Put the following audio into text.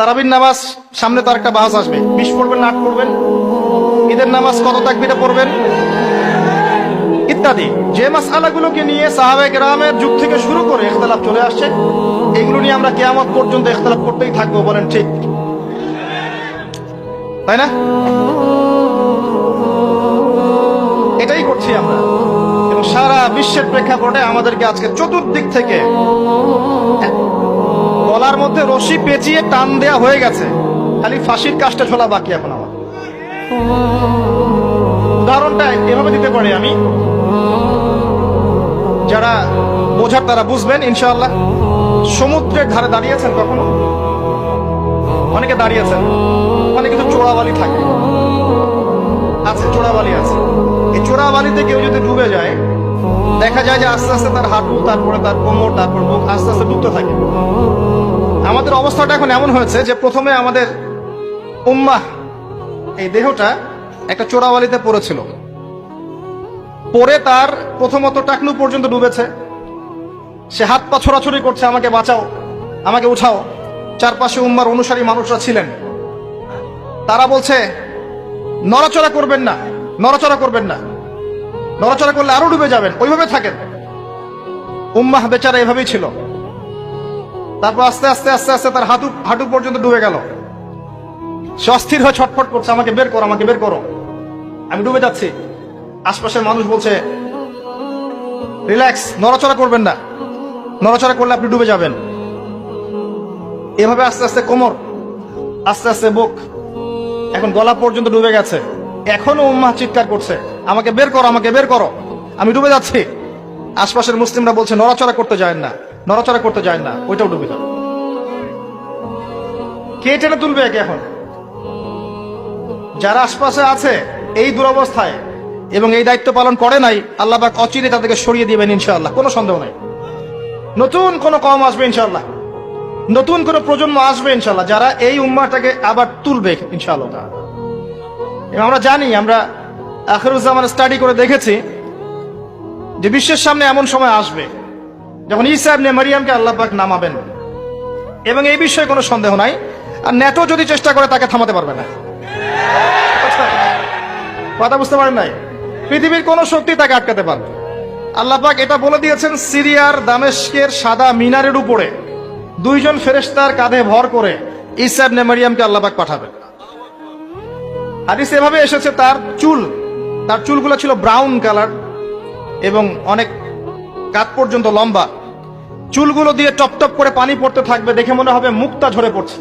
তারাবির নামাজ সামনে তার একটা বাহাস আসবে, 20 পড়বেন না 8 পড়বেন, ঈদের নামাজ কত তাকবীরে পড়বেন ইত্যাদি। যে মাসআলাগুলোকে নিয়ে সাহাবায়ে কেরামের যুগ থেকে শুরু করে ইখতিলাফ চলে আসছে, এগুলো নিয়ে আমরা কিয়ামত পর্যন্ত ইখতিলাফ করতেই থাকবো। বলেন ঠিক, তাই না? এটাই করছি আমরা, এবং সারা বিশ্বের প্রেক্ষাপটে আমাদেরকে আজকে চতুর্দিক থেকে গলার মধ্যে রশি পেঁচিয়ে টান দেয়া হয়ে গেছে, খালি ফাঁসির কাজটা ঝোলা বাকি এখন আমার। উদাহরণটা এভাবে দিতে পারি আমি, যারা বোঝার তারা বুঝবেন ইনশাআল্লাহ। সমুদ্রের ধারে দাঁড়িয়েছেন কখনো? অনেকে দাঁড়িয়েছেন, ওখানে কিছু চোরাবালি থাকে, আছে চোরাবালি আছে। এই চোরাবালিতে কেউ যদি ডুবে যায়, দেখা যায় যে আস্তে আস্তে তার হাঁটু, তারপরে তার কোমর, তারপর বুক আস্তে আস্তে ডুবতে থাকে। আমাদের অবস্থাটা এখন এমন হয়েছে যে প্রথমে আমাদের উম্মাহ, এই দেহটা একটা চোরাবালিতে পড়েছিল, পরে তার প্রথমত টাকনু পর্যন্ত ডুবেছে। সে হাত পা ছোড়াছুড়ি করছে, আমাকে বাঁচাও, আমাকে উঠাও। চারপাশে উম্মার অনুসারী মানুষরা ছিলেন, তারা বলছে নড়াচড়া করবেন না, নড়াচড়া করবেন না, নড়াচড়া করলে আরো ডুবে যাবেন, ওইভাবে থাকেন। উম্মাহ বেচারা এভাবেই ছিল। তারপর আস্তে আস্তে আস্তে আস্তে তার হাঁটু পর্যন্ত ডুবে গেল। সে অস্থির হয়ে ছটফট করছে, আমাকে বের করো, আমাকে বের করো, আমি ডুবে যাচ্ছি। আশপাশের মানুষ বলছে রিল্যাক্স, নড়াচড়া করবেন না, নড়াচড়া করলে আপনি ডুবে যাবেন। এভাবে আস্তে আস্তে কোমর, আস্তে আস্তে বুক, এখন গলা পর্যন্ত ডুবে গেছে। এখনো উম্মাহ চিৎকার করছে, আমাকে বের করো, আমাকে বের করো, আমি ডুবে যাচ্ছি। আশপাশের মুসলিমরা বলছে নড়াচড়া করতে যায় না, নড়াচড়া করতে যায় না, ওইটাও ডুবে যাবে। কে টেনে তুলবে একে? এখন যারা আশপাশে আছে এই দুরবস্থায় এবং এই দায়িত্ব পালন করে নাই, আল্লাহ পাক অচিরে তাদেরকে সরিয়ে দিবেন ইনশাআল্লাহ, কোনো সন্দেহ নাই। নতুন কোন কওম আসবে ইনশাআল্লাহ, নতুন কোন প্রজন্ম আসবে ইনশাআল্লাহ, যারা এই উম্মাহটাকে আবার তুলবে ইনশাআল্লাহ। এবং আমরা জানি, আমরা আখিরুজ্জামান স্টাডি করে দেখেছি যে বিশ্বের সামনে এমন সময় আসবে যখন ঈসা ইবনে মারিয়ামকে আল্লাহ পাক নামাবেন, এবং এই বিষয়ে কোনো সন্দেহ নাই। আর ন্যাটো যদি চেষ্টা করে তাকে থামাতে পারবে না। কথা বুঝতে পারেন নাই? পৃথিবীর কোন শক্তি তাকে আটকাতে পারবে। আল্লাহ পাক এটা বলে দিয়েছেন, সিরিয়ার দামেস্কের সাদা মিনারের উপরে 2 জন ফেরেশতার কাঁধে ভর করে ঈসা ইবনে মারিয়ামকে আল্লাহ পাক পাঠাবেন। হাদিস এভাবে এসেছে, তার চুলগুলো ছিল ব্রাউন কালার এবং অনেক কাত পর্যন্ত লম্বা। চুলগুলো দিয়ে টপ টপ করে পানি পড়তে থাকবে, দেখে মনে হবে মুক্তা ঝরে পড়ছে।